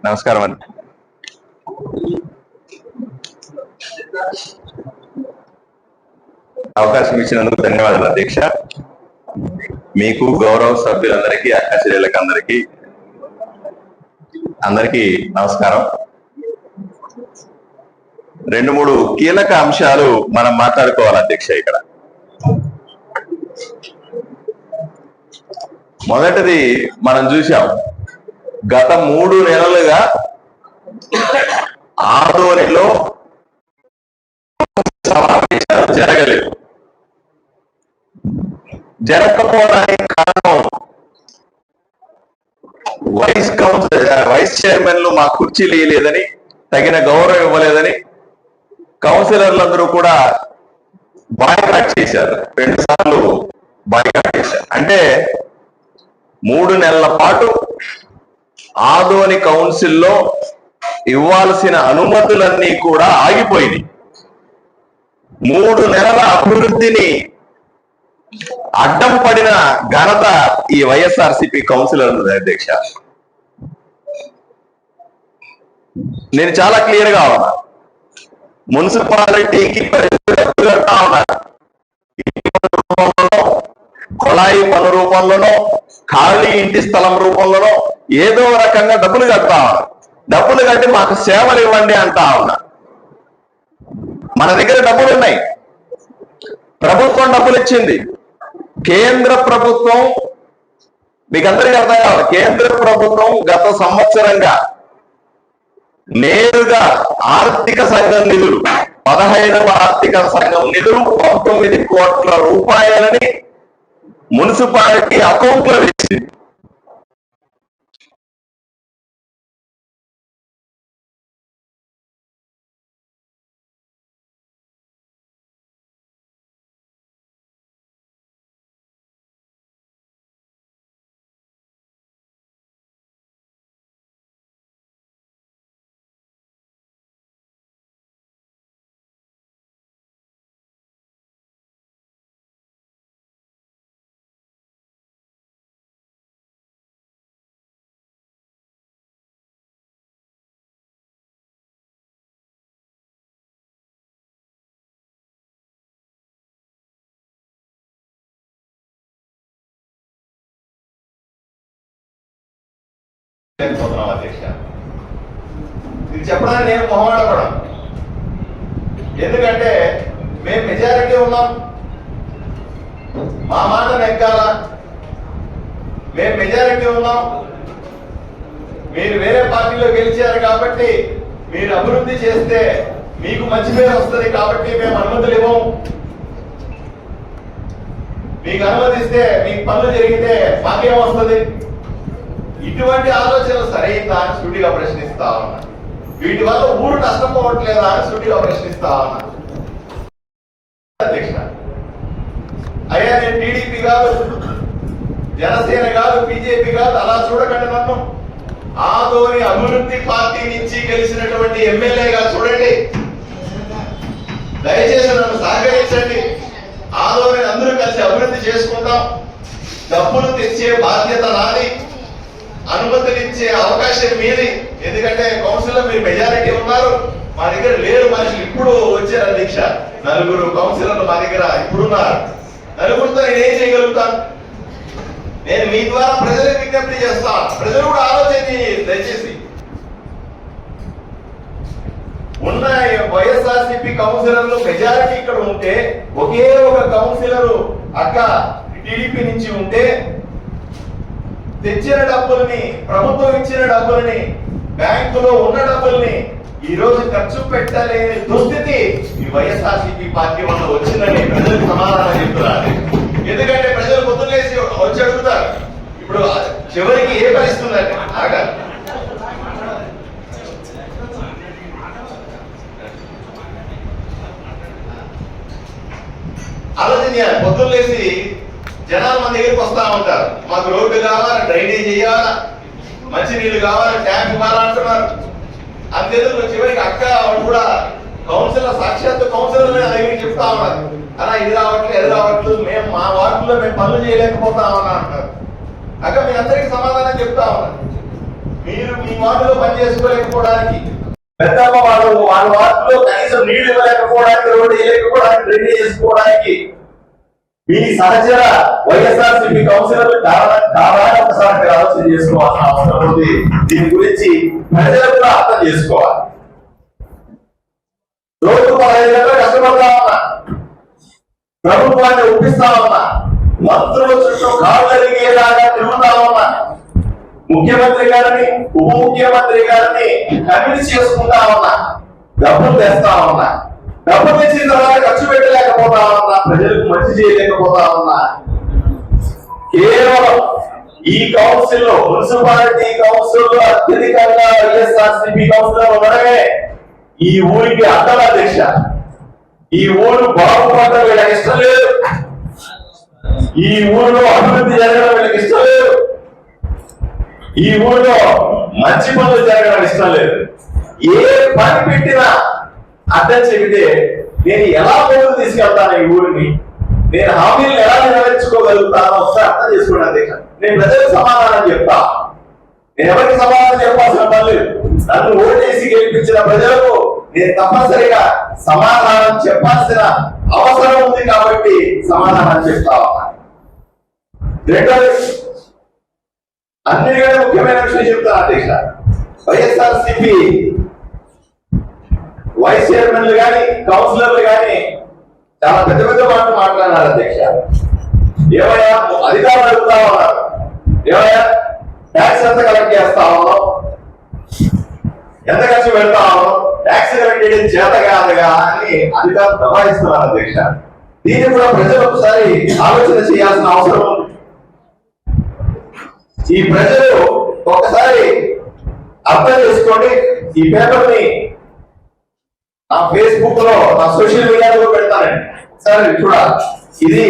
నమస్కారం అండి. అవకాశం ఇచ్చినందుకు ధన్యవాదాలు అధ్యక్ష. మీకు, గౌరవ సభ్యులందరికీ, అక్క చెల్లెళ్ళకి అందరికీ నమస్కారం. 2-3 కీలక అంశాలు మనం మాట్లాడుకోవాలి అధ్యక్ష. ఇక్కడ మొదటిది మనం చూసాం, గత 3 నెలలుగా ఆదోనిలో సమావేశాలు జరగలేదు. జరగకపోవడానికి కారణం వైస్ చైర్మన్లు మా కుర్చీలు ఇవ్వలేదని, తగిన గౌరవం ఇవ్వలేదని కౌన్సిలర్లందరూ కూడా బాయ్కాట్ చేశారు. 2 సార్లు బాయ్కాట్ చేశారు. అంటే 3 నెలల పాటు ఆదోని కౌన్సిల్లో ఇవ్వాల్సిన అనుమతులన్నీ కూడా ఆగిపోయింది. 3 నెలల అభివృద్ధిని అడ్డం పడిన ఘనత ఈ వైఎస్ఆర్సీపీ కౌన్సిలర్ అధ్యక్ష. నేను చాలా క్లియర్ గా ఉన్నా, మున్సిపాలిటీకి కడతా ఉన్నారు. కొళాయి పన్ను రూపంలోనో, ఖాళీ ఇంటి స్థలం రూపంలోనో ఏదో రకంగా డబ్బులు కడతా ఉన్నారు. డబ్బులు కట్టి మాకు సేవలు ఇవ్వండి అంటా ఉన్నా. మన దగ్గర డబ్బులు ఉన్నాయి, ప్రభుత్వం డబ్బులు ఇచ్చింది. కేంద్ర ప్రభుత్వం, మీకు అందరికీ అర్థం కావాలి, కేంద్ర ప్రభుత్వం గత సంవత్సరంగా నేరుగా ఆర్థిక సంఘం నిధులు, 15వ ఆర్థిక సంఘం నిధులు 19 కోట్ల రూపాయలని మున్సిపాలిటీ అకౌంట్ లో వేసింది. ఇది చెప్పడానికి నేను మొహమాటపడం. ఎందుకంటే మేము మెజారిటీ ఉన్నాం, మా మాట నెగ్గాల. మేము మెజారిటీ ఉన్నాం, మీరు వేరే పార్టీలో గెలిచారు కాబట్టి మీరు అభివృద్ధి చేస్తే మీకు మంచి పేరు వస్తుంది కాబట్టి మేము అనుమతులు ఇవ్వము. మీకు అనుమతిస్తే మీకు పనులు జరిగితే మాకేం వస్తుంది? ఇటువంటి ఆలోచనలు సరైందా అని సూటిగా ప్రశ్నిస్తా ఉన్నా. వీటి వల్ల ఊరు నష్టపోవట్లేదా అని సూటిగా ప్రశ్నిస్తా ఉన్నా. అధ్యక్ష, అయ్యా నేను టీడీపీ కాదు, జనసేన కాదు, బీజేపీ కాదు, అలా చూడకండి నన్ను. ఆదోని అభివృద్ధి పార్టీ నుంచి గెలిచినటువంటి ఎమ్మెల్యేగా చూడండి. దయచేసి నన్ను సహకరించండి. ఆదోని అందరూ కలిసి అభివృద్ధి చేసుకుందాం. డబ్బులు తెచ్చే బాధ్యత నాది, అనుమతులు ఇచ్చే అవకాశం మీది. ఎందుకంటే కౌన్సిల్ లో మీరు మెజారిటీ ఉన్నారు, మా దగ్గర లేరు మనుషులు. ఇప్పుడు వచ్చారు అధ్యక్ష, 4 కౌన్సిలర్లు మా దగ్గర ఇప్పుడున్నారు. 4తో నేనేం చేయగలుగుతాను? నేను మీ ద్వారా ప్రజలకు విజ్ఞప్తి చేస్తాను. ప్రజలు కూడా ఆలోచన దయచేసి. ఉన్న వైఎస్ఆర్సీపీ కౌన్సిలర్లు మెజారిటీ ఇక్కడ ఉంటే, ఒకే ఒక కౌన్సిలర్ అక్క టీడీపీ నుంచి ఉంటే, తెచ్చిన డబ్బుల్ని, ప్రభుత్వం ఇచ్చిన డబ్బుల్ని, బ్యాంకులో ఉన్న డబ్బుల్ని ఈ రోజు ఖర్చు పెట్టలేని దుస్థితి ఈ వైఎస్ఆర్సీపీ పార్టీ వల్ల వచ్చిందని ప్రజలకు సమాధానం చెప్తున్నారు. ఎందుకంటే ప్రజలు పొద్దులేసి వచ్చి అడుగుతారు, ఇప్పుడు చివరికి ఏ పరిస్థితి ఉందండి? ఆలోచన పొద్దులేసి జనాలు మన దగ్గరికి వస్తా ఉంటారు. మాకు రోడ్డు కావాలా, డ్రైనేజ్ చేయాలా, మంచినీళ్ళు కావాలి, ట్యాంక్ ఇవ్వాలంటున్నారు. అంతేందుకు చివరికి అక్క కూడా కౌన్సిలర్ సాక్షాత్ కౌన్సిలర్ దగ్గరికి చెప్తా ఉన్నారు, అలా ఇది రావట్లేదు అది రావట్లేదు, మేము మా వార్డులో మేము పనులు చేయలేకపోతామని అంటారు. అక్కడ మీ అందరికీ సమాధానం చెప్తా ఉన్నారు. మీరు మీ వార్డులో పని చేసుకోలేకపోవడానికి, పెద్దమ్మ వాళ్ళ వార్డులో కనీసం నీళ్లు ఇవ్వలేకపోవడానికి, రోడ్డు వేయలేకపోవడానికి, డ్రైనేజ్ చేసుకోవడానికి మీ సహచర వైఎస్ఆర్సీపీ కౌన్సిలర్లు కావాలని ఒకసారి మీరు ఆలోచన చేసుకోవాల్సిన అవసరం ఉంది. దీని గురించి ప్రజలు కూడా అర్థం చేసుకోవాలి. రోజు 15 గంటలు కష్టపడతా ఉన్నా, ప్రభుత్వాన్ని ఒప్పిస్తా ఉన్నా, మంత్రుల చుట్టూ కాళ్ళు జరిగేలాగా తిరుగుతా ఉన్నా, ముఖ్యమంత్రి గారిని ఉప ముఖ్యమంత్రి గారిని కన్విన్స్ చేసుకుంటా ఉన్నా, డబ్బులు తెస్తా ఉన్నా, డబ్బులు తెచ్చిన తర్వాత ఖర్చు పెట్టలేకపోతా ఉన్నా, ప్రజలకు మంచి చేయలేకపోతా ఉన్నా. కేవలం ఈ కౌన్సిల్ లో మున్సిపాలిటీ కౌన్సిల్ లో అత్యధికంగా వైఎస్ఆర్సీపీ కౌన్సిలర్ ఉండడమే ఈ ఊరికి అడ్డల దీక్ష. ఈ ఊరు బాగుపడడం వీళ్ళకి ఇష్టం లేదు, ఈ ఊరిలో అభివృద్ధి జరగడం వీళ్ళకి ఇష్టం లేదు, ఈ ఊరిలో మంచి పనులు జరగడం ఇష్టం లేదు. ఏ పని పెట్టినా అర్థం చెబితే నేను ఎలా ముందుకు తీసుకెళ్తాను ఈ ఊరిని, నేను హామీలను ఎలా నెరవేర్చుకోగలుగుతానో ఒకసారి అర్థం చేసుకోండి. అధ్యక్ష, నేను ప్రజలకు సమాధానం చెప్తా. నేను ఎవరికి సమాధానం చెప్పాల్సిన పని లేదు. నన్ను ఓటేసి గెలిపించిన ప్రజలకు నేను తప్పనిసరిగా సమాధానం చెప్పాల్సిన అవసరం ఉంది కాబట్టి సమాధానం చెప్తా ఉన్నా. రెండోది, అన్నిటికంటే ముఖ్యమైన విషయం చెప్తాను అధ్యక్ష. వైఎస్ఆర్సీపీ వైస్ చైర్మన్లు కానీ కౌన్సిలర్లు కానీ చాలా పెద్ద పెద్ద మాటలు మాట్లాడారు అధ్యక్ష. ఏమయ్యా అధికారులు అడుగుతా ఉన్నారు, ఏమయ్యా ట్యాక్స్ ఎంత కలెక్ట్ చేస్తా ఉన్నాం, ఎంత ఖర్చు పెడతా ఉన్నాం, ట్యాక్స్ కలెక్ట్ చేయడం చేత కాదుగా అని అధికారులు దబాయిస్తున్నారు అధ్యక్ష. దీన్ని కూడా ప్రజలు ఒకసారి ఆలోచన చేయాల్సిన అవసరం ఉంది. ఈ ప్రజలు ఒకసారి అర్థం చేసుకోండి. ఈ పేపర్ ని నా ఫేస్బుక్ లో, నా సోషల్ మీడియాలో పెడతానండి, సరే చూడాలి. ఇది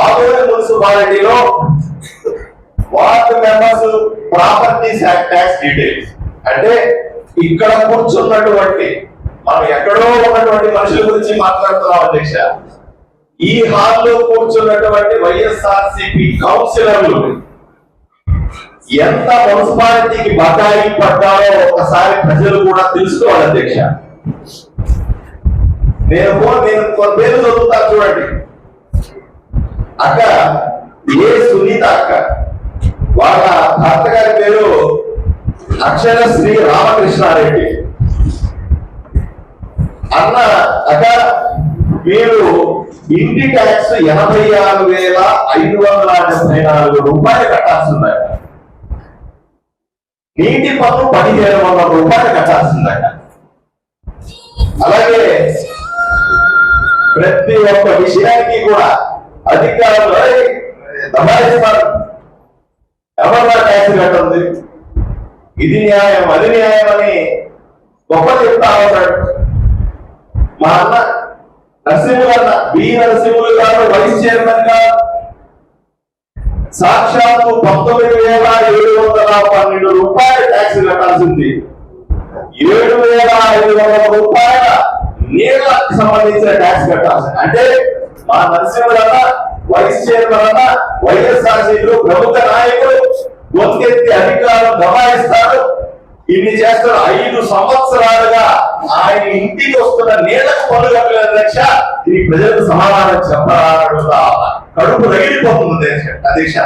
ఆదోని మున్సిపాలిటీలో ward members properties tax details. అంటే ఇక్కడ కూర్చున్నటువంటి, మనం ఎక్కడో ఉన్నటువంటి మనుషుల గురించి మాట్లాడుతున్నాం అధ్యక్ష. ఈ హాల్లో కూర్చున్నటువంటి వైఎస్ఆర్సీపీ కౌన్సిలర్లు ఎంత మున్సిపాలిటీకి బకాయి పడ్డారో ఒకసారి ప్రజలు కూడా తెలుసుకోవాలి అధ్యక్ష. నేను కొన్ని పేరు చదువుతా చూడండి. అక్క ఏ సునీత అక్క, వాళ్ళ భర్త గారి పేరు అక్షర శ్రీ రామకృష్ణారెడ్డి. అన్న అక్క మీరు ఇంటి ట్యాక్స్ 86,574 రూపాయలు కట్టాల్సిందట, నీటి పన్ను 1,700 రూపాయలు కట్టాల్సిందట. అలాగే ప్రతి ఒక్క విషయానికి కూడా అధికారులు దబాయిస్తారు, ఎవరు ట్యాక్స్ కట్టుంది, ఇది న్యాయం అది న్యాయం అని గొప్ప చెప్తా ఉంటాడు. మా అన్న నరసింహులు అన్న బి నరసింహులు గారు వైస్ చైర్మన్ గా సాక్షాత్తు 19,712 రూపాయలు ట్యాక్స్ కట్టాల్సింది, 7,500 రూపాయల నీళ్లకు సంబంధించిన ట్యాక్స్ కట్టాల్సింది. అంటే మా నరసింహులు అన్న వైస్ చైర్మన్ అన్న వైఎస్ఆర్సీపీలో ప్రముఖ నాయకులు గొంతెత్తి అధికారులు దబాయిస్తారు. ఇన్ని చేస్తారు. 5 సంవత్సరాలుగా ఆయన ఇంటికి వస్తున్న నీళ్లకు పన్ను కట్టలేదు అధ్యక్ష. ఇది ప్రజలకు సమాధానం చెప్పాలడుగుతా, కడుపు రగిలిపోతుంది అధ్యక్ష.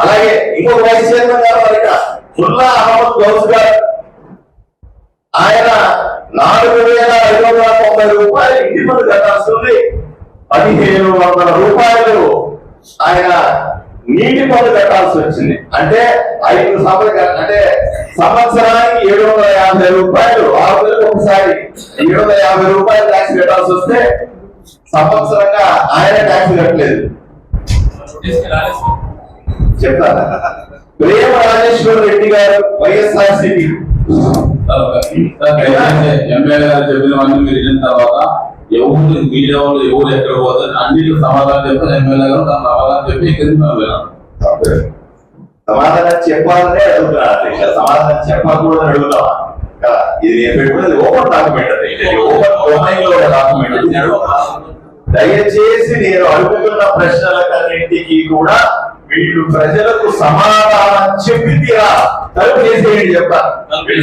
అలాగే ఇంకొక వైస్ చైర్మన్ గారు ఫుల్లా అహ్మద్ గౌస్ గారు, ఆయన 4,590 రూపాయలు ఇంటి పన్ను కట్టాల్సింది, 1,500 రూపాయలు ఆయన నీటి పన్ను కట్టాల్సి వచ్చింది. అంటే 5 సంవత్సరాలు, అంటే సంవత్సరానికి 750 రూపాయలు, 6 నెలలకు ఒకసారి 750 రూపాయలు ట్యాక్స్ కట్టాల్సి వస్తే సంవత్సరంగా ఆయన ట్యాక్స్ కట్టలేదు. చెప్తారా? ప్రేమ రాజేశ్వర్ రెడ్డి గారు వైఎస్ఆర్సీపీ ఎమ్మెల్యే గారు చెప్పినవన్నీ మీరు విన్న తర్వాత ఎవరు మీడియా వాళ్ళు ఎవరు ఎక్కడ పోతారు అన్నిటికీ సమాధానం చెప్తారు. ఎమ్మెల్యే గారు దాని సమాధానం చెప్పి ఇక్కడ సమాధానం చెప్పాలనే అడుగుతున్నా, సమాధానం చెప్పకూడదని అడుగుతావా? కదా, ఇది నేను పెట్టుకున్నది ఓపెన్ డాక్యుమెంట్, అది ఓపెన్ డొమైన్ లో డాక్యుమెంట్. దయచేసి నేను అడుగుతున్న ప్రశ్నలకన్నింటికి కూడా వీళ్ళు ప్రజలకు సమాధానం చెప్పి తీరా, తలుపు చేసేయండి చెప్తాను.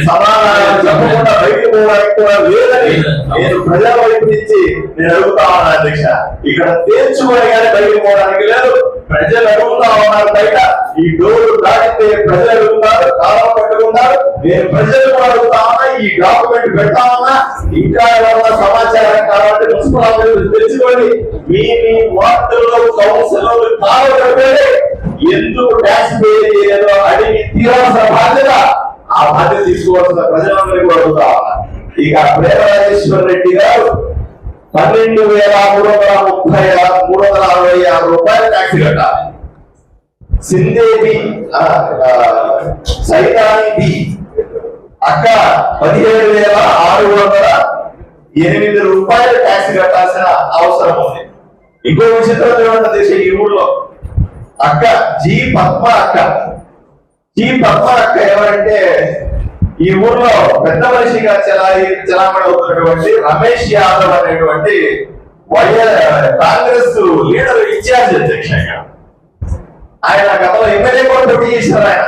సమాధానం చెప్పకుండా బయటకు పోవడానికి కూడా లేదని నేను ప్రజల వైపు నుంచి నేను అడుగుతా ఉన్నాను అధ్యక్ష. ఇక్కడ తేల్చుకొని కానీ బయటకు పోవడానికి లేదు. ప్రజలు అడుగుతా ఉన్నారు బయట, ఈ డోర్లు దాటితే ప్రజలు అడుగుతారు, కాలం పట్టుకున్నారు. నేను ప్రజలు కూడా అడుగుతా ఉన్నా, ఈ డాక్యుమెంట్ పెడతా ఉన్నా. ఇంకా ఏమన్నా సమాచారం కావాలంటే మున్సిపల్ ఆఫీసులు తెచ్చుకోండి. మీ వార్డుల్లో కౌన్సిలర్లు కావాలి, ఎందుకు ట్యాక్స్ పే చేయలేదో అడిగి తీరాల్సిన బాధ్యత, ఆ బాధ్యత తీసుకోవాల్సిన ప్రజలందరికీ అడుగుతా ఉన్నా. ఇక ప్రేమరాజేశ్వర రెడ్డి గారు 12,366 రూపాయలు ట్యాక్స్ కట్టాలి. సిందేవి సైతానికి అక్క 17,608 రూపాయలు ట్యాక్స్ కట్టాల్సిన అవసరం ఉంది. ఇంకో విచిత్రం ఏమంటే ఈ ఊళ్ళో అక్క జీ పద్మ అక్క ఎవరంటే ఈ ఊర్లో పెద్ద మనిషిగా చలామణి అవుతున్నటువంటి రమేష్ యాదవ్ అనేటువంటి కాంగ్రెస్ లీడర్ ఇన్ఛార్జ్ అధ్యక్షంగా ఆయన గతంలో ఎమ్మెల్యే కూడా పోటీ చేశారు. ఆయన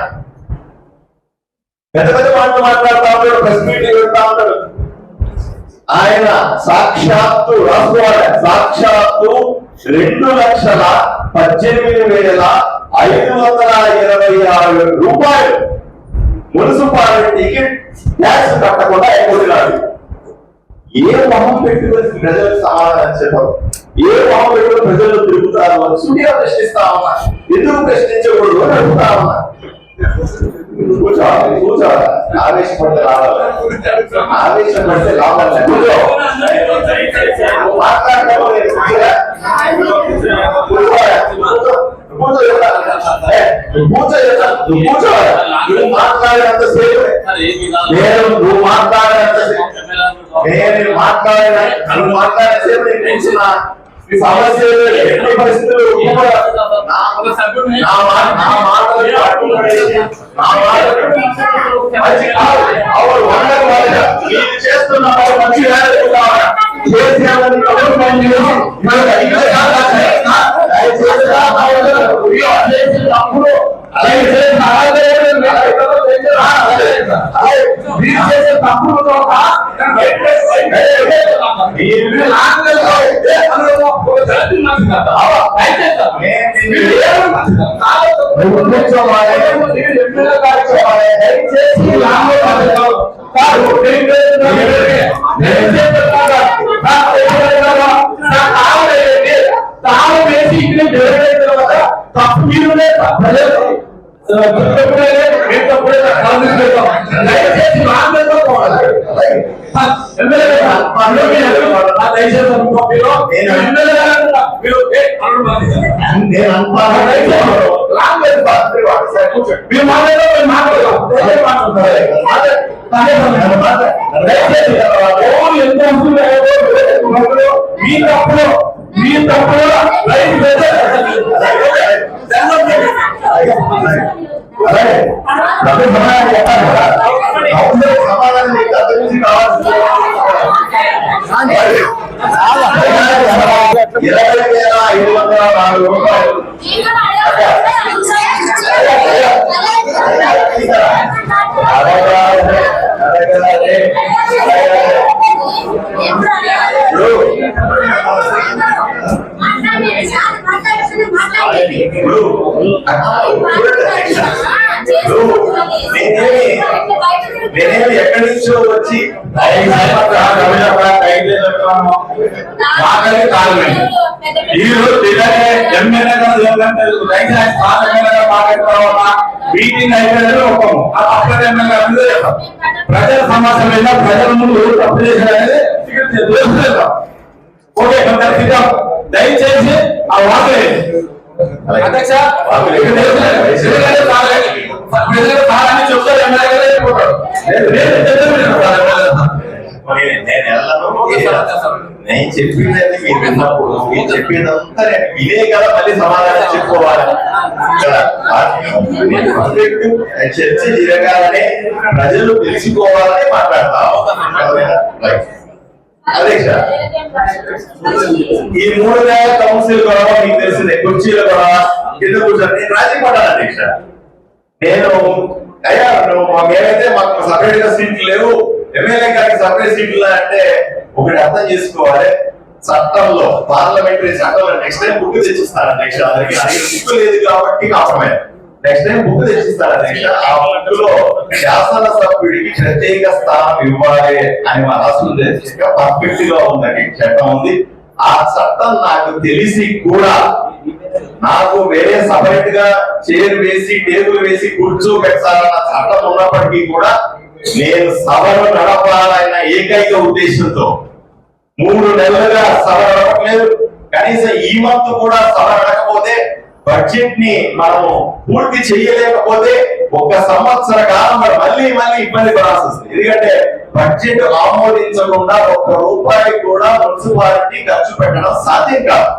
పెద్ద పెద్ద మాటలు మాట్లాడుతూ ఉంటాడు, ప్రెస్ మీటింగ్ పెడతా ఉంటాడు. ఆయన సాక్షాత్తు సాక్షాత్తు 2,18,526 రూపాయలు మున్సిపాలిటీకి ట్యాక్స్ కట్టకుండా అయిపోతున్నాడు. ఏ మొహం పెట్టుకుని ప్రజలకు సమాధానం చెప్పరు, ఏ మొహం పెట్టుకుని ప్రజలు తిరుగుతారు అని సుడిగా ప్రశ్నిస్తా ఉన్నా. ఎందుకు ప్రశ్నించకూడదు అని అడుగుతా ఉన్నా. కూర్చోవాలి, ఆవేశపడితే రావాలి, ఆవేశపడితే రావాలి. నువ్వు మాట్లాడినంతసేపు సమస్యలు ఎన్ని పరిస్థితులు చేస్తున్న మంచిగా తప్పు మీరునే ప్రజలు మీ తప్పుడు సమాధానం 20,504 రూపాయలు. నేనేమి ఎక్కడి నుంచో వచ్చి మీటింగ్ అయిపోయినది ఒక్కము ప్రజల సమస్య మీద ప్రజల ముందు తప్పు చేసేది ఓకే. దయచేసి ఆ వార్త అధ్యక్ష చెప్తారు నేను వెళ్ళను. నేను చెప్పింది మీరు విన్నప్పుడు మీరు చెప్పిందంతా నేను వినే కదా మళ్ళీ సమాధానం చెప్పుకోవాలి కదా. చర్చ జరగాలని ప్రజలు తెలుసుకోవాలని మాట్లాడతాం. అధ్యక్ష, ఈ 3 నెలల కౌన్సిల్ గొడవ మీకు తెలిసిందే, కుర్చీల గొడవ కింద కూర్చొని నేను రాజీ పడ్డాను అధ్యక్ష. నేను అయ్యా మేమైతే మాకు సపరేట్ గా సీట్లు లేవు, ఎమ్మెల్యే గారికి సపరేట్ సీట్లు అంటే ఒకటి అర్థం చేసుకోవాలి. చట్టంలో పార్లమెంటరీ చట్టంలో నెక్స్ట్ టైం బుక్ తెచ్చిస్తాను అధ్యక్ష. అందరికి బుక్ లేదు కాబట్టి కావడమే. నెక్స్ట్ టైం బుక్ తెచ్చిస్తాను అధ్యక్ష. ఆ బుక్ లో శాసనసభ్యుడికి ప్రత్యేక స్థానం ఇవ్వాలి అని మన రాష్ట్రం పర్ఫెక్ట్ గా ఉందని చట్టం ఉంది. ఆ చట్టం నాకు తెలిసి కూడా నాకు వేరే సపరేట్ గా చైర్ వేసి టేబుల్ వేసి కూర్చోబెట్టాలన్న చట్టం ఉన్నప్పటికీ కూడా నేను సభను నడపాలన్న ఏకైక ఉద్దేశంతో 3 నెలలుగా సభ నడపట్లేదు. కనీసం ఈ మంత్ కూడా సభ నడకపోతే బడ్జెట్ ని మనము పూర్తి చేయలేకపోతే 1 సంవత్సర కాలం మళ్ళీ ఇబ్బంది పడాల్సి వస్తుంది. ఎందుకంటే బడ్జెట్ ఆమోదించకుండా 1 రూపాయి కూడా మున్సిపాలిటీ ఖర్చు పెట్టడం సాధ్యం కాదు.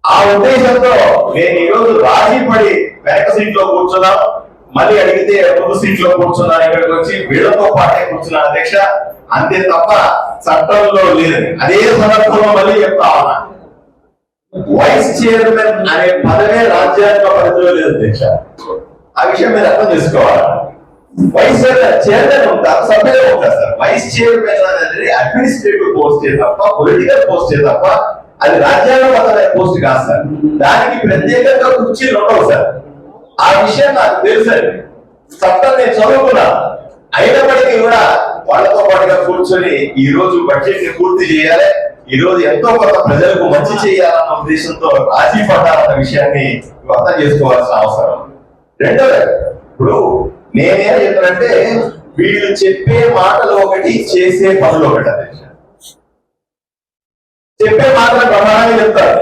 ఆ ఉద్దేశంతో నేను ఈ రోజు రాజీ పడి వెనక సీట్ లో కూర్చున్నాను. మళ్ళీ అడిగితే ముందు సీట్ లో కూర్చున్నాను. ఇక్కడికి వచ్చి వీళ్ళతో పాటే కూర్చున్నాను అధ్యక్ష. అంతే తప్ప చట్టంలో లేదు. అదే సందర్భంలో మళ్ళీ చెప్తా ఉన్నా, వైస్ చైర్మన్ అనే పదవే రాజ్యాంగ పరిధిలో లేదు అధ్యక్ష. ఆ విషయం మీరు అర్థం చేసుకోవాలి. వైస్ చైర్మన్ ఉంటారు, సభ్యులు ఉంటారు సార్. వైస్ చైర్మన్ అనేది అడ్మినిస్ట్రేటివ్ పోస్టే తప్ప పొలిటికల్ పోస్టే తప్ప అది రాజ్యాంగబద్ధమైన పోస్ట్ కాదు సార్. దానికి ప్రత్యేకంగా కుర్చీలు ఉండవు సార్. ఆ విషయం నాకు తెలుసండి. చట్టం నేను చదువుకున్నా. అయినప్పటికీ కూడా వాళ్ళతో పాటుగా కూర్చొని ఈ రోజు బడ్జెట్ ని పూర్తి చేయాలి, ఈ రోజు ఎంతో కొంత ప్రజలకు మంచి చేయాలన్న ఉద్దేశంతో రాజీ పడ్డాలన్న విషయాన్ని అర్థం చేసుకోవాల్సిన అవసరం. రెండోది, ఇప్పుడు నేనేం చెప్తానంటే వీళ్ళు చెప్పే మాటలు ఒకటి, చేసే పనులు ఒకటి అధ్యక్ష. చెప్పే మాటలు ప్రమాణంగా చెప్తారు,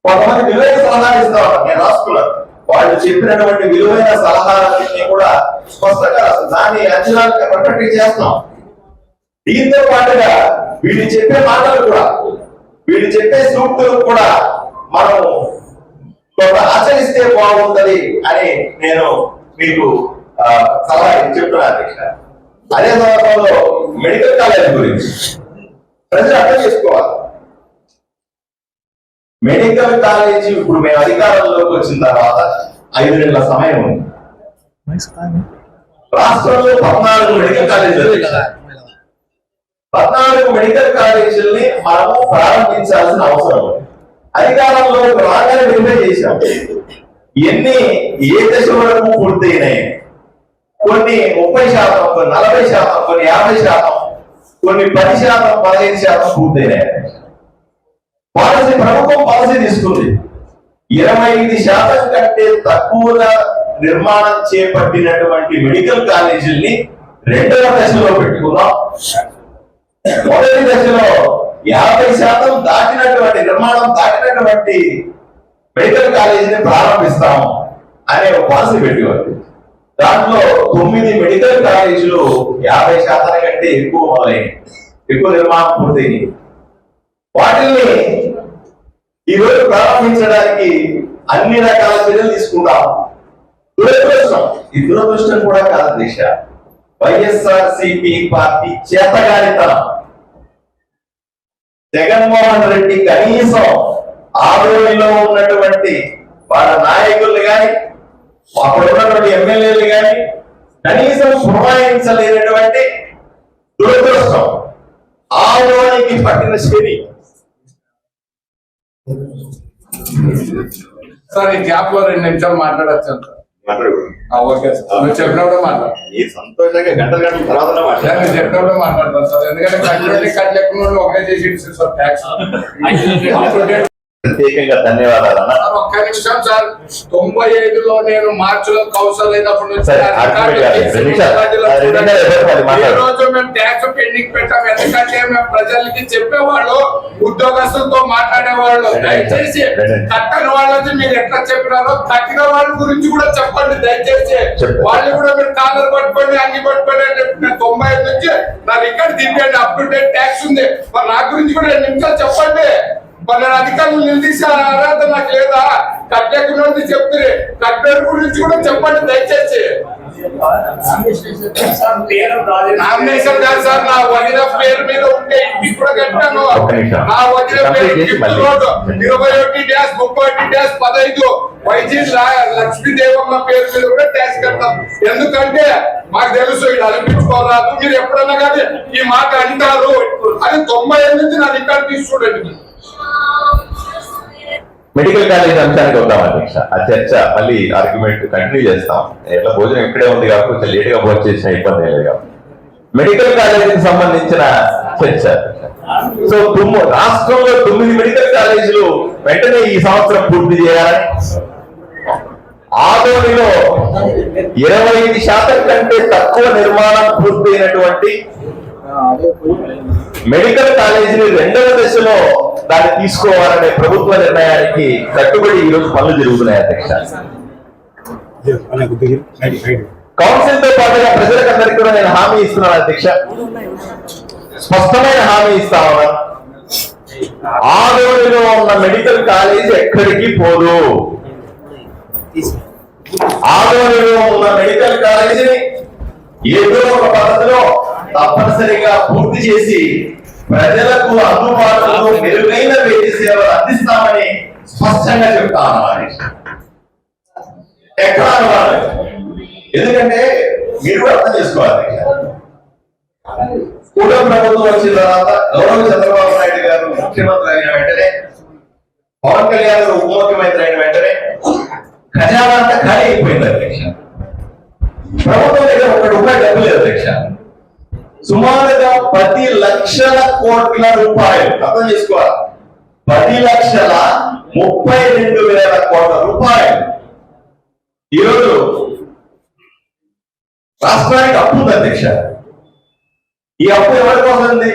కొంతమంది విలువైన సలహాలు ఇస్తా ఉంటారు. నేను రాసుకున్నాను. వాళ్ళు చెప్పినటువంటి విలువైన సలహాలన్నింటినీ కూడా స్పష్టంగా దాన్ని అంచనాలకు పర్ఫెక్ట్ చేస్తాం. దీంతో పాటుగా వీళ్ళు చెప్పే మాటలు కూడా, వీళ్ళు చెప్పే సూక్తులు కూడా మనం కొంత ఆచరిస్తే బాగుంటది అని నేను మీకు సలహా చెప్తున్నాను. అదే సందర్భంలో మెడికల్ కాలేజ్ గురించి ప్రజలు అర్థం చేసుకోవాలి. మెడికల్ కాలేజీ ఇప్పుడు మేము అధికారంలోకి వచ్చిన తర్వాత 5 నెలల సమయం ఉంది. రాష్ట్రంలో 14 మెడికల్ కాలేజీలు, 14 మెడికల్ కాలేజీలని మనము ప్రారంభించాల్సిన అవసరం ఉంది. అధికారంలో రాగానే వెరిఫై చేశాం. ఎన్ని ఏ దశ వరకు పూర్తయినాయి. కొన్ని 30%, కొన్ని 40%, కొన్ని 50%, కొన్ని 10%, 15% పూర్తయినాయి. పాలసీ ప్రభుత్వం పాలసీ తీసుకుంది. 25% కంటే తక్కువగా నిర్మాణం చేపట్టినటువంటి మెడికల్ కాలేజీల్ని 2వ దశలో పెట్టుకున్నాం. మొదటి దశలో 50% దాటినటువంటి నిర్మాణం దాటినటువంటి మెడికల్ కాలేజీని ప్రారంభిస్తాము అనే ఒక పాలసీ పెట్టుకోండి. దాంట్లో 9 మెడికల్ కాలేజీలు 50% కంటే ఎక్కువ మొదలైనవి, ఎక్కువ నిర్మాణం పూర్తయింది. వాటిని ఈ రోజు ప్రారంభించడానికి అన్ని రకాల చర్యలు తీసుకుంటాం. దురదృష్టం, ఈ దురదృష్టం కూడా కాదు దిశ, వైఎస్ఆర్సీపీ పార్టీ చేతగానితనం. జగన్మోహన్ రెడ్డి కనీసం ఆదోళనలో ఉన్నటువంటి వాళ్ళ నాయకులు గాని, అక్కడ ఉన్నటువంటి ఎమ్మెల్యేలు గాని కనీసం పురమాయించలేనటువంటి దురదృష్టం. ఆదోళనకి పట్టిన శని. సార్ ఈ గ్యాప్ లో 2 నిమిషాలు మాట్లాడచ్చు సార్. ఓకే సార్, నువ్వు చెప్పినప్పుడు మాట్లాడు. ఈ సంతోషంగా గంటల తర్వాత నువ్వు చెప్పినప్పుడు మాట్లాడతాను సార్. ఎందుకంటే కట్ లేకుండా ఒకటే చేసి సార్ ట్యాక్స్ ప్రత్యేకంగా ధన్యవాదాలు అన్న. సార్ ఒక్క నిమిషం సార్, 95లో నేను మార్చిలో కౌన్సిల్ అయినప్పటి నుంచి సార్, ఆర్గ్యుమెంట్ కాదు. రెండు నిమిషాలు. ఈ రోజు మేము ట్యాక్స్ పెండింగ్ పెట్టాం. ఎందుకంటే మేము ప్రజలకి చెప్పేవాళ్ళు, ఉద్యోగస్తులతో మాట్లాడేవాళ్ళు. దయచేసి కట్టని వాళ్ళకి మీరు ఎట్లా చెప్పినారో కట్టిన వాళ్ళ గురించి కూడా చెప్పండి దయచేసి. వాళ్ళు కూడా మీరు కాలర్ పట్టుకోండి, అంగి పట్టుకోండి అని చెప్పి 95 నుంచి నా రికార్డ్ తిప్పండి. అప్ టు డేట్ ట్యాక్స్ ఉంది. మరి నా గురించి కూడా 2 నిమిషాలు చెప్పండి. మన అధికారులు నిలదీసే అర్హత నాకు లేదా? కట్టలేకుండా చెప్తే కట్టడి గురించి కూడా చెప్పండి దయచేసి. నామినేషన్ కాదు సార్, నా వదిన పేరు మీద ఉంటే ఇంటికి కూడా కట్టాను. నా వదిన పేరు 21-31-15 వైజీ లక్ష్మీదేవమ్మ పేరు మీద కూడా ట్యాక్స్ కట్టాం. ఎందుకంటే మాకు తెలుసు ఇది అనిపించుకోరాదు. మీరు ఎప్పుడన్నా కానీ ఈ మాట అంటారు. అది 95 నుంచి నా రికార్డు తీసుకోండి. మెడికల్ కాలేజ్ అంశానికి వద్దాం అధ్యక్ష. ఆ చర్చ మళ్ళీ ఆర్గ్యుమెంట్ కంటిన్యూ చేస్తాం. ఎట్లా భోజనం ఇక్కడే ఉంది కాబట్టి కొంచెం లేట్ గా భోజనం చేసిన ఇబ్బంది లేదు కాబట్టి మెడికల్ కాలేజీకి సంబంధించిన చర్చ. సో రాష్ట్రంలో 9 మెడికల్ కాలేజీలు వెంటనే ఈ సంవత్సరం పూర్తి చేయాలని, ఆదోనిలో 25% కంటే తక్కువ నిర్మాణం పూర్తయినటువంటి మెడికల్ కాలేజీని 2వ దశలో దాన్ని తీసుకోవాలనే ప్రభుత్వ నిర్ణయానికి కట్టుబడి ఈ రోజు పనులు జరుగుతున్నాయి అధ్యక్ష. కౌన్సిల్ తో పాటుగా ప్రజలకందరికీ కూడా నేను హామీ ఇస్తున్నాను అధ్యక్ష, స్పష్టమైన హామీ ఇస్తా ఉన్నాను. ఆదోనిలో ఉన్న మెడికల్ కాలేజీ ఎక్కడికి పోదు. ఆదోనిలో ఉన్న మెడికల్ కాలేజీని ఏదో ఒక పద్ధతిలో తప్పనిసరిగా పూర్తి చేసి ప్రజలకు అందుబాటులో మెరుగైన వైద్య సేవలు అందిస్తామని స్పష్టంగా చెప్తాను. ఎక్కడ అనుమానం? ఎందుకంటే మీరు కూడా అర్థం చేసుకోవాలి. కూటమి ప్రభుత్వం వచ్చిన తర్వాత గౌరవ చంద్రబాబు నాయుడు గారు ముఖ్యమంత్రి అయిన వెంటనే, పవన్ కళ్యాణ్ గారు ఉప ముఖ్యమంత్రి అయిన వెంటనే ఖజానా అంతా ఖాళీ అయిపోయింది అధ్యక్ష. ప్రభుత్వం దగ్గర 1 రూపాయి డబ్బు లేదు అధ్యక్ష. సుమారుగా 10 లక్షల కోట్ల రూపాయలు, అర్థం చేసుకోవాలి, 10,32,000 కోట్ల రూపాయలు ఈరోజు రాష్ట్రానికి అప్పు ఉంది అధ్యక్ష. ఈ అప్పు ఎవరి కోసం ఉంది?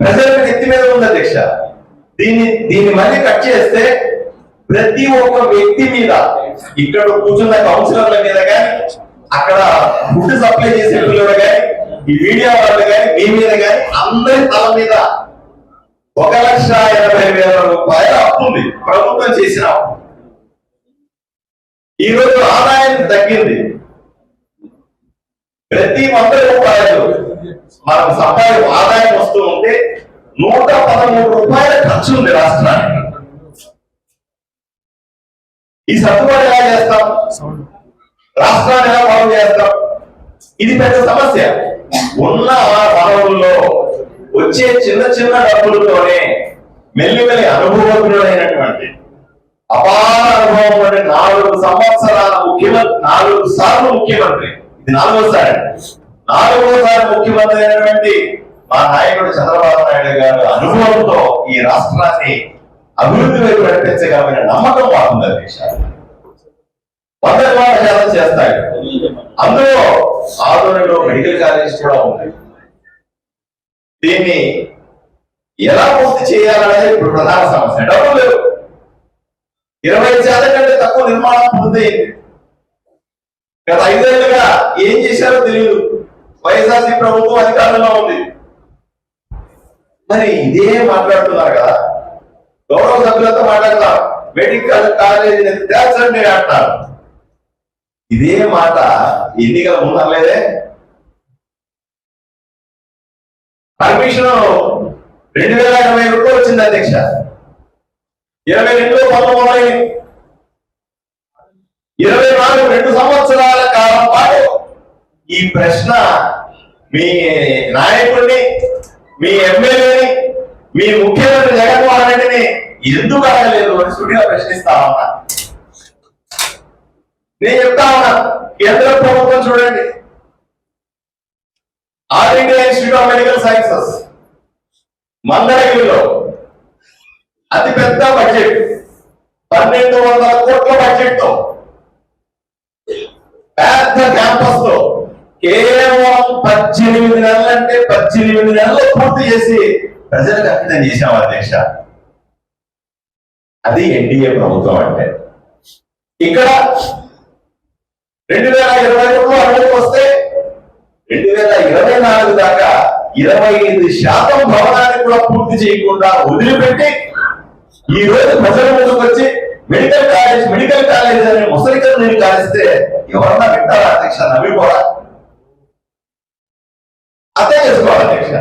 ప్రజలకు ఎత్తి మీద ఉంది అధ్యక్ష. దీన్ని మళ్ళీ కట్ చేస్తే ప్రతి ఒక్క వ్యక్తి మీద, ఇక్కడ కూర్చున్న కౌన్సిలర్ల మీద కానీ, అక్కడ ఫుడ్ సప్లై చేసే పిల్లలు కానీ, ఈ మీడియా వాళ్ళు కానీ, మీ మీద కానీ, అందరి తల మీద 1,80,000 రూపాయల అప్పు ఉంది. ప్రభుత్వం చేసిన అప్పు. ఈ రోజు ఆదాయం తగ్గింది. ప్రతి 100 రూపాయలు మనకు ఆదాయం వస్తూ ఉంటే 113 రూపాయల ఖర్చు ఉంది రాష్ట్రానికి. ఈ సర్దుబాటు ఎలా చేస్తాం? రాష్ట్రాన్ని ఎలా బాగు చేస్తాం? ఇది పెద్ద సమస్య. ఉన్న వనరుల్లో వచ్చే చిన్న చిన్న డబ్బులతోనే మెల్లిమెల్లి అనుభవజ్ఞుడైనటువంటి, అపార అనుభవం 4 సంవత్సరాల ముఖ్యమంత్రి, 4 సార్లు ముఖ్యమంత్రి, ఇది 4వసారి, 4వసారి ముఖ్యమంత్రి అయినటువంటి మా నాయకుడు చంద్రబాబు నాయుడు గారు అనుభవంతో ఈ రాష్ట్రాన్ని అభివృద్ధి వైపు నడిపించగలమైన నమ్మకం మాకుంది అధ్యక్ష. 100% చేస్తాడు. అందులో ఆదోనిలో మెడికల్ కాలేజ్ కూడా ఉంది. దీన్ని ఎలా పూర్తి చేయాలనేది ఇప్పుడు ప్రధాన సమస్య. డబ్బులు లేవు. 20% కంటే తక్కువ నిర్మాణం పూర్తయింది. గత 5 ఏళ్లుగా ఏం చేశారో తెలియదు. వైఎస్ఆర్సీ ప్రభుత్వం అధికారంలో ఉంది. మరి ఇదే మాట్లాడుతున్నారు కదా, గౌరవ సభ్యులతో మాట్లాడతారు, మెడికల్ కాలేజీని తేల్చండి అంటారు. ఇదే మాట ఎన్నికల ముందలేదే. పర్మిషన్ 2,020 రూపాయలు వచ్చింది అధ్యక్ష. 22లో పనులు మొదలైంది. 24 2 సంవత్సరాల కాలం పాటు ఈ ప్రశ్న మీ నాయకుడిని, మీ ఎమ్మెల్యేని, మీ ముఖ్యమంత్రి జగన్మోహన్ రెడ్డిని ఎందుకు అడగలేదు అని సూటిగా ప్రశ్నిస్తా ఉన్నా. నేను చెప్తా ఉన్నా, కేంద్ర ప్రభుత్వం చూడండి, all India institute of medical sciences మంగళగిరిలో అతి పెద్ద బడ్జెట్ 1200 కోట్ల బడ్జెట్ తో పెద్ద క్యాంపస్ తో కేవలం 18 నెలలు అంటే 18 నెలలు పూర్తి చేసి ప్రజలకు అంకితం చేశాం అధ్యక్ష. అది ఎన్డీఏ ప్రభుత్వం అంటే. ఇక్కడ 2023 అమలుకి వస్తే 2024 దాకా 25% భవనాన్ని కూడా పూర్తి చేయకుండా వదిలిపెట్టి ఈ రోజు ప్రజల ముందుకు వచ్చి మెడికల్ కాలేజ్ అని ముసలికలు నేను కాలిస్తే ఎవరన్నా వింటారా అధ్యక్ష? నవ్విపోరా? అర్థం చేసుకోవాలి అధ్యక్ష.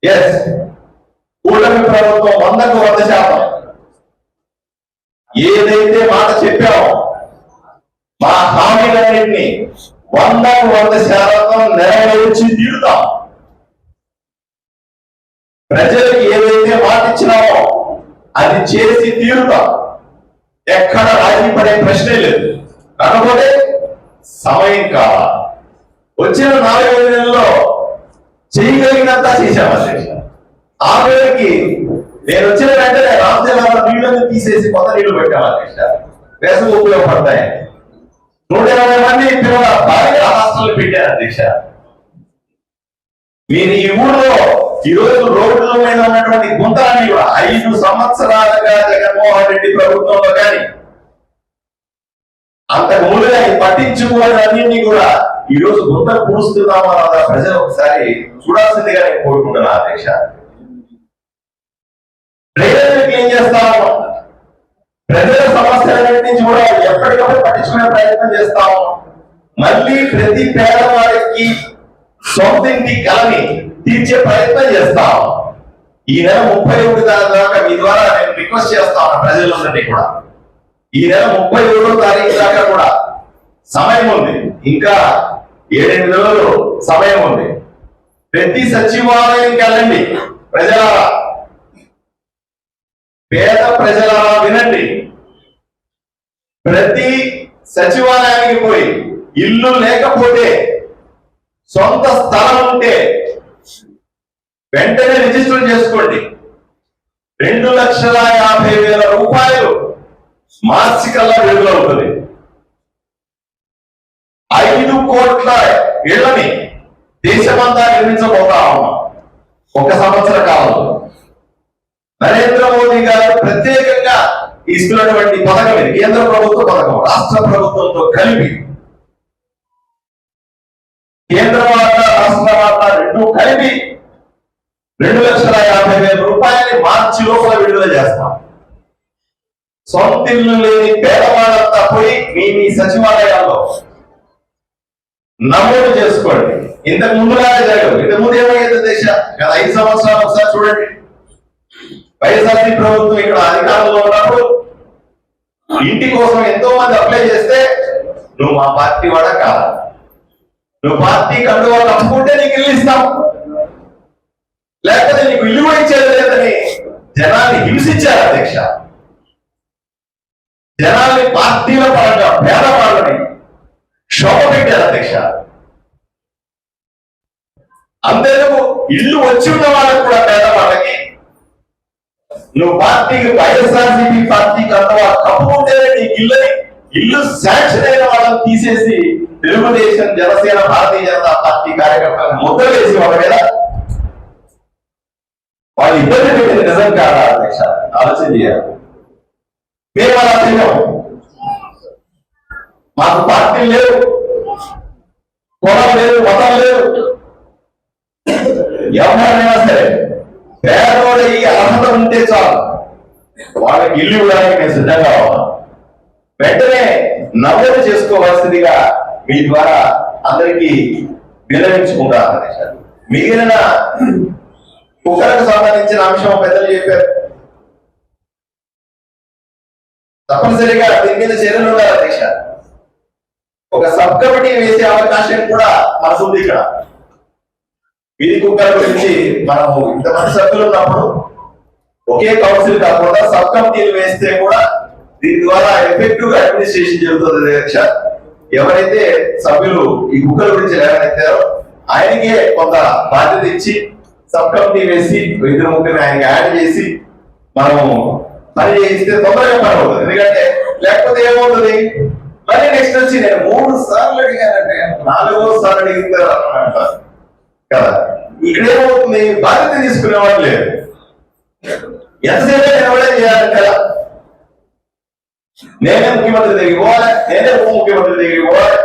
ఎస్, కూటమి ప్రభుత్వం 100% ఏదైతే మాట చెప్పామో మా హామీలన్నింటినీ 100% నెరవేర్చి తీరుతాం. ప్రజలకు ఏదైతే మాట ఇచ్చినామో అది చేసి తీరుతాం. ఎక్కడ రాజీ పడే ప్రశ్నే లేదు. కాకపోతే సమయం కావాలి. వచ్చిన 4-5 నెలల్లో చేయగలిగినంత చేశాం అధ్యక్ష. ఆ వేళకి నేను వచ్చిన వెంటనే రామజలాల నీళ్ళని తీసేసి కొత్త నీళ్లు పెట్టాం అధ్యక్ష. వేసవి ఉపయోగపడతాయి. 120 మంది పిల్లల బాలికల హాస్టల్ పెట్టారు అధ్యక్ష. మీరు ఈ ఊళ్ళో ఈ రోజు రోడ్ల మీద ఉన్నటువంటి గుంతలన్నీ కూడా 5 సంవత్సరాలుగా జగన్మోహన్ రెడ్డి ప్రభుత్వంలో కానీ అంతకు ముందుగా పట్టించుకోవాలన్నింటినీ కూడా ఈ రోజు గుంతలు పూడుస్తున్నామా అన్నదా ప్రజలు ఒకసారి చూడాల్సిందిగా నేను కోరుకుంటున్నా అధ్యక్ష. డ్రైనేజీలు క్లీన్ చేస్తాము, ప్రజల సమస్యలన్నింటి నుంచి కూడా ఎప్పటికప్పుడు పట్టించుకునే ప్రయత్నం చేస్తాము. మళ్ళీ ప్రతి పేదవాడికి సొంతింటి కలని తీర్చే ప్రయత్నం చేస్తాం. ఈ నెల 31 దాకా మీ ద్వారా నేను రిక్వెస్ట్ చేస్తాను ప్రజలందరినీ కూడా. ఈ నెల 31వ తారీఖు దాకా కూడా సమయం ఉంది. ఇంకా 7-8 నెలలు సమయం ఉంది. ప్రతి సచివాలయంకి వెళ్ళండి ప్రజలారా, పేద ప్రజలారా వినండి. ప్రతి సచివాలయానికి పోయి ఇల్లు లేకపోతే, సొంత స్థలం ఉంటే వెంటనే రిజిస్టర్ చేసుకోండి. 2,50,000 రూపాయలు మార్చి కల్లా విడుదలవుతుంది. 5 కోట్ల ఇళ్లని దేశమంతా నిర్మించబోతా ఉన్నాం 1 సంవత్సర కాలంలో. నరేంద్ర మోదీ గారు ప్రత్యేకంగా ఇస్తున్నటువంటి పథకం ఇది. కేంద్ర ప్రభుత్వ పథకం రాష్ట్ర ప్రభుత్వంతో కలిపి, కేంద్ర వాటా రాష్ట్ర వాటా 2 కలిపి 2,50,000 రూపాయలని మార్చి లోపల విడుదల చేస్తాం. సొంతిల్లు లేని పేదవాళ్ళంతా పోయి మీ సచివాలయాల్లో నమోదు చేసుకోండి. ఇంతకు ముందులాగే జరగదు. ఇంతకు ముందు ఏమైంది దేశ గత 5 సంవత్సరాలు ఒకసారి చూడండి. వైఎస్ఆర్సీ ప్రభుత్వం ఇక్కడ అధికారంలో ఉన్నప్పుడు ఇంటి కోసం ఎంతో మంది అప్లై చేస్తే నువ్వు మా పార్టీ వాడ కాదు, నువ్వు పార్టీ కండువా కప్పుకుంటే నీకు ఇల్లు ఇస్తాం, లేకపోతే నీకు ఇల్లు కూడా ఇచ్చేది లేదని జనాన్ని హింసించారు అధ్యక్ష. జనాల్ని పార్టీల పరంగా పేదవాళ్ళని శోభ పెట్టారు అధ్యక్ష. అంతేందుకు ఇల్లు వచ్చి ఉన్న వాళ్ళకు కూడా పేదవాళ్ళకి నువ్వు పార్టీకి వైఎస్ఆర్సీపీ పార్టీకి అంతవా కప్పుకుంటేనే నీకు ఇల్లు శాంక్షన్ అయిన వాళ్ళని తీసేసి తెలుగుదేశం, జనసేన, భారతీయ జనతా పార్టీ కార్యకర్తలను ముద్ర వేసి వాళ్ళ మీద వాళ్ళు ఇబ్బంది పెట్టింది నిజం కాదా అధ్యక్ష? ఆలోచన చేయాలి. మేము అలా చేయము. మాకు పార్టీ లేవు, కులం లేదు, మతం లేదు. ఎవరైనా సరే పేదవాడి అర్హత ఉంటే చాలు వాళ్ళకి ఇల్లు ఇవ్వడానికి నేను సిద్ధంగా ఉన్నాను. వెంటనే నమోదు చేసుకోవాల్సిందిగా మీ ద్వారా అందరికీ విన్నవించుకుంటాను. మిగిలిన కుక్కలకు సంబంధించిన అంశం పెద్దలు చెప్పారు. తప్పనిసరిగా దీని మీద చర్యలు ఉండాలి అధ్యక్ష. ఒక సబ్ కమిటీ వేసే అవకాశం కూడా మనకుంది. ఇక్కడ వీధి కుక్కల గురించి మనము ఇంతమంది సభ్యులు ఉన్నప్పుడు ఒకే కౌన్సిల్ కాకుండా సబ్ కమిటీలు వేస్తే కూడా దీని ద్వారా ఎఫెక్టివ్ గా అడ్మినిస్ట్రేషన్ జరుగుతుంది అధ్యక్ష. ఎవరైతే సభ్యులు ఈ కుక్కల గురించి లేవనెత్తారో ఆయనకే కొంత బాధ్యత ఇచ్చి సబ్ కమిటీ వేసి 2-3 ఆయనకి యాడ్ చేసి మనం పని చేయిస్తే తొందరగా పని అవుతుంది. ఎందుకంటే లేకపోతే ఏమవుతుంది, మళ్ళీ నెక్స్ట్ వచ్చి నేను 3 సార్లు అడిగానంటే 4వ సార్లు అడిగితే కదా. ఇక్కడ ఏమవుతుంది, బాధ్యత తీసుకునేవాడు లేదు. ఎంతసేపు నిలబడే చేయాలి కదా. నేనే ముఖ్యమంత్రి దగ్గరికి పోవాలి, నేనే ఉప ముఖ్యమంత్రి దగ్గరికి పోవాలి,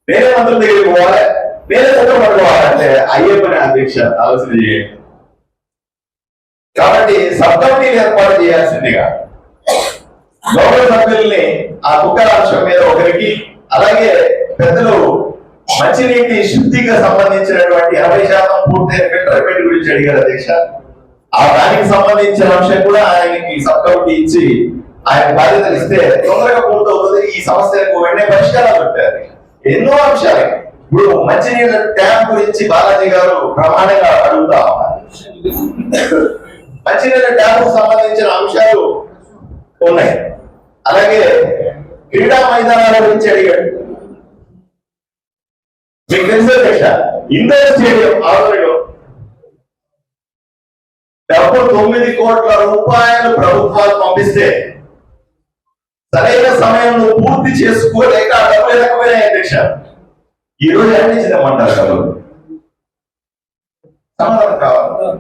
నేనే మంత్రుల దగ్గరికి పోవాలి, నేనే చట్టం పట్టుకోవాలంటే అయ్యే పని అధ్యక్ష ఆలోచన చేయండి. కాబట్టి సబ్ కమిటీలు ఏర్పాటు చేయాల్సిందిగా గౌరవ సభ్యుల్ని ఆ కుక్కల అంశం మీద ఒకరికి, అలాగే పెద్దలు మంచినీటి శుద్ధికి సంబంధించినటువంటి 80% పూర్తయిన ఫిల్టర్ బెడ్ గురించి అడిగారు అధ్యక్ష. ఆ దానికి సంబంధించిన అంశం కూడా ఆయనకి సబ్ కమిటీ ఇచ్చి ఆయన బాధ్యతలు ఇస్తే తొందరగా పూర్తవుతుంది. ఈ సమస్యలకు వెంటనే పరిష్కారాలు పెట్టారు. ఎన్నో అంశాలు ఇప్పుడు మంచినీళ్ళ ట్యాంక్ గురించి బాలాజీ గారు ప్రమాణంగా అడుగుతా ఉన్నారు. మంచినీళ్ళ ట్యాంకు సంబంధించిన అంశాలు ఉన్నాయి. అలాగే క్రీడా మైదానాల గురించి అడిగాడు. మీకు తెలుసు అధ్యక్ష, ఇండోర్ స్టేడియం ఆధ్వర్యంలో 9 కోట్ల రూపాయలు ప్రభుత్వాలు పంపిస్తే సరైన సమయంలో పూర్తి చేసుకోలేక డబ్బులు ఎదకపోయినాయి అధ్యక్ష. ఈ రోజు అందించదమ్మంటారు డబ్బులు, సమాధానం కావాలి.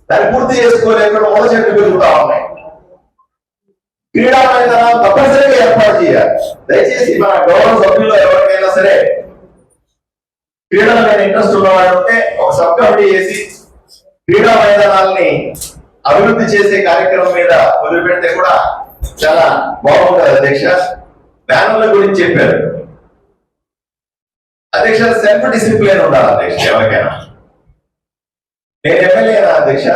దాన్ని పూర్తి చేసుకోలేక మూల చెట్లు పెరుగుతా ఉన్నాయి. క్రీడా మైదానాలు తప్పనిసరిగా ఏర్పాటు చేయాలి. దయచేసి మన గౌరవ సభ్యుల్లో ఎవరికైనా సరే క్రీడల మీద ఇంట్రెస్ట్ ఉన్నవాడు ఉంటే ఒక సబ్ కమిటీ చేసి క్రీడా మైదానాలని అభివృద్ధి చేసే కార్యక్రమం మీద మొదలుపెడితే కూడా చాలా బాగుంటుంది అధ్యక్ష. బ్యానర్ల గురించి చెప్పారు అధ్యక్ష. సెల్ఫ్ డిసిప్లిన్ ఉండాలి అధ్యక్ష ఎవరికైనా. నేను ఎమ్మెల్యేనా అధ్యక్ష,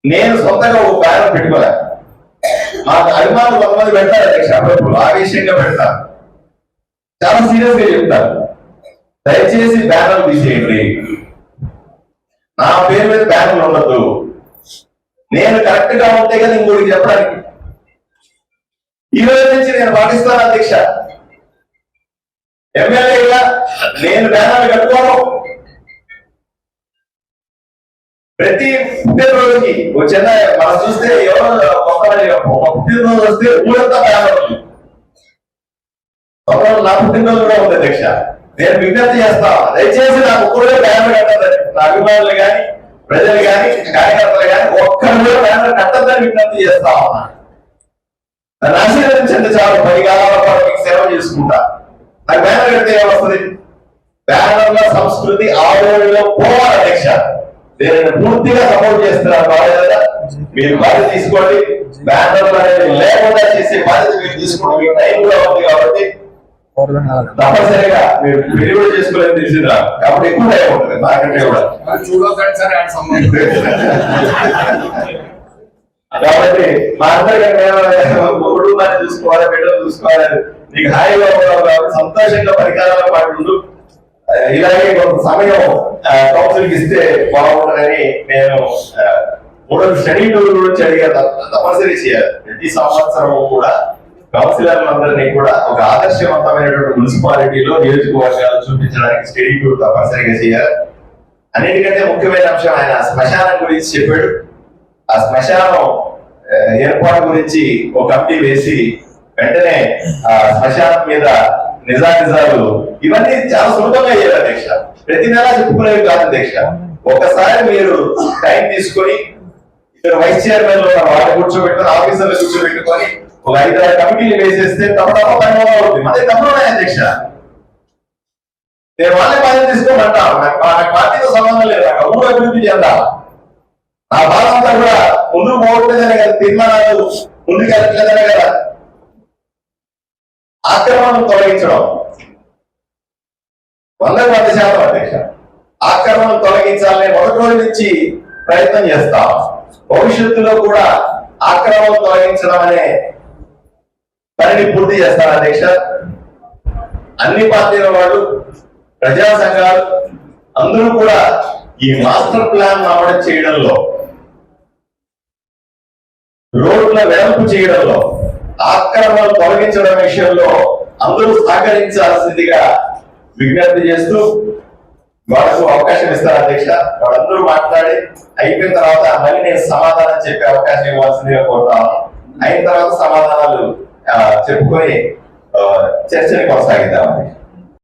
నేను సొంతంగా ఒక బ్యానర్ పెట్టుకోలే. మాకు అభిమానులు 100 మంది పెడతారు అధ్యక్ష, అప్పుడప్పుడు ఆవేశంగా పెడతారు, చాలా సీరియస్ గా చెప్తారు. దయచేసి బ్యానర్ తీసేయండి. నా పేరు మీద బ్యానర్లు ఉండద్దు. నేను కరెక్ట్ గా ఉంటే కదా ఇంకోటి చెప్పడానికి. ఈ రోజు నుంచి నేను పాటిస్తాను అధ్యక్ష. ఎమ్మెల్యేగా నేను బ్యానర్లు కట్టుకోను. ప్రతి పుట్టినరోజుకి చిన్న మనం చూస్తే ఎవరో పుట్టినరోజు వస్తే ఊరంతా బ్యానర్లు. నా పుట్టినరోజు కూడా ఉంది అధ్యక్ష. నేను విజ్ఞప్తి చేస్తా, దయచేసి నాకు కూడా బ్యానర్ కట్టద్దని. నా అభిమానులు కానీ ప్రజలు కానీ కార్యకర్తలు కానీ ఒక్కరు కూడా బ్యానర్ కట్టద్దని విజ్ఞప్తి చేస్తా ఉన్నా. నన్ను ఆశీర్వదించండి చాలు. 10 కాలాల పాటు మీకు సేవ చేసుకుంటా. నాకు బ్యానర్ కడితే ఏమొస్తుంది? బ్యానర్ల సంస్కృతి ఆదరణలో పోవాలి అధ్యక్ష. నేను పూర్తిగా సపోర్ట్ చేస్తున్నాను. బాధ్యత మీరు బాధ్యత తీసుకోండి. బ్యానర్లు అనేది లేకుండా చేసే బాధ్యత మీరు తీసుకోండి. మీకు టైం కూడా ఉంది కాబట్టి తప్పనిసరిగా మీరు పెళ్లి కూడా చేసుకోలేదు తెలిసిందా, కాబట్టి ఎక్కువ టైం ఉంటుంది నాకంటే కూడా. చూడకండి సార్ ఆయన సంబంధం. కాబట్టి మా అందరికీ కుటుంబాన్ని చూసుకోవాలి, బిడ్డలు చూసుకోవాలి, నీకు హాయిగా ఉండాలి, సంతోషంగా పరికారాల పాటు ఇలాగే కొంత సమయం కౌన్సిల్కి ఇస్తే బాగుంటుందని నేను 3 స్టడీ టూర్ గురించి అడిగాను. తప్పనిసరి చేయాలి. ప్రతి సంవత్సరం కూడా కౌన్సిలర్లందరినీ కూడా ఒక ఆదర్శవంతమైనటువంటి మున్సిపాలిటీలో నియోజకవర్గాలు చూపించడానికి స్టడీ టూర్ తప్పనిసరిగా చేయాలి. అన్నిటికంటే ముఖ్యమైన అంశం ఆయన శ్మశానం గురించి చెప్పాడు. ఆ శ్మశానం ఏర్పాటు గురించి ఒక కమిటీ వేసి వెంటనే ఆ శ్మశానం మీద నిజాలు ఇవన్నీ చాలా సులభంగా అయ్యారు అధ్యక్ష. ప్రతి నెల చెప్పుకునేవి కాదు అధ్యక్ష. ఒకసారి మీరు టైం తీసుకొని వైస్ చైర్మన్ లో వాళ్ళు కూర్చోబెట్టుకొని ఆఫీసర్లు కూర్చోబెట్టుకొని ఒక 5-6 కమిటీలు వేసేస్తే తప్ప పని అవుతుంది. అదే తప్పున్నాయి అధ్యక్ష. నేను వాళ్ళే బాధ్యత తీసుకోమంటాను. నాకు పార్టీతో సంబంధం లేదు. నాకు ఊరు అభివృద్ధి చెందాలి. నా బాధ అంతా కూడా ముందుకు పోవట్లేదనే కదా, తీర్మానాలు ముందుకు వెళ్ళట్లేదనే కదా. ఆక్రమణను తొలగించడం 100% అధ్యక్ష. ఆక్రమణను తొలగించాలని మొదటి రోజు నుంచి ప్రయత్నం చేస్తాం. భవిష్యత్తులో కూడా ఆక్రమణను తొలగించడం అనే పనిని పూర్తి చేస్తారు అధ్యక్ష. అన్ని పార్టీల వాళ్ళు, ప్రజా సంఘాలు అందరూ కూడా ఈ మాస్టర్ ప్లాన్ అమలు చేయడంలో, రోడ్ల వెడల్పు చేయడంలో, ఆక్రమణలు తొలగించడం విషయంలో అందరూ సహకరించాల్సిందిగా విజ్ఞప్తి చేస్తూ వాళ్ళకు అవకాశం ఇస్తారు అధ్యక్ష. వాళ్ళందరూ మాట్లాడి అయిపోయిన తర్వాత మళ్ళీ నేను సమాధానం చెప్పే అవకాశం ఇవ్వాల్సిందిగా కోరుతాను. అయిన తర్వాత సమాధానాలు చెప్పుకొని చర్చని కొనసాగిద్దాం.